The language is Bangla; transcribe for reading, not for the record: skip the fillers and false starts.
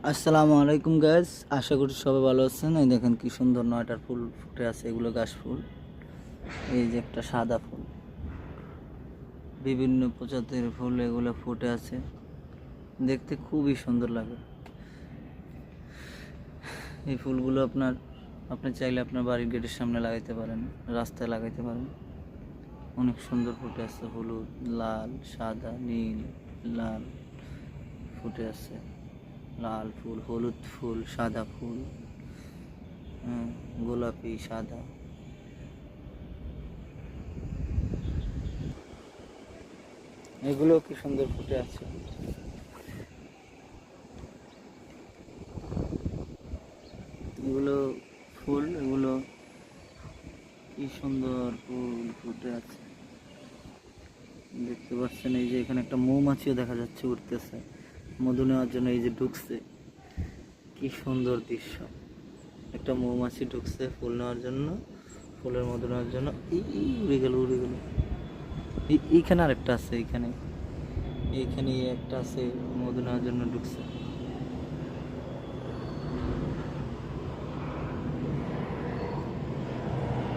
আসসালামু আলাইকুম গাইস, আশা করি সবাই ভালো আছেন। এই দেখেন কি সুন্দর 9টার ফুল ফুটে আছে, এগুলো গাছ ফুল। এই যে একটা সাদা ফুল, বিভিন্ন প্রজাতির ফুল এগুলো ফুটে আছে, দেখতে খুবই সুন্দর লাগে। এই ফুলগুলো আপনি চাইলে আপনার বাড়ির গেটের সামনে লাগাইতে পারেন, রাস্তায় লাগাইতে পারেন। অনেক সুন্দর ফুটে আছে, হলুদ, লাল, সাদা, নীল, লাল ফুটে আছে। লাল ফুল, হলুদ ফুল, সাদা ফুল, গোলাপি, সাদা, এগুলো কি সুন্দর ফুটে আছে। এগুলো ফুল, এগুলো কি সুন্দর ফুল ফুটে আছে, দেখতে পাচ্ছেন। এই যে এখানে একটা মৌমাছিও দেখা যাচ্ছে, উঠতেছে মধু নেওয়ার জন্য। এই যে ঢুকছে, কি সুন্দর দৃশ্য। একটা মৌমাছি ঢুকছে ফুল নেওয়ার জন্য, ফুলের মধু নেওয়ার জন্য। উড়ে গেল, উড়ে গেল। এইখানে আরেকটা আছে, এইখানে এইখানে একটা আছে, মধু নেওয়ার জন্য ঢুকছে।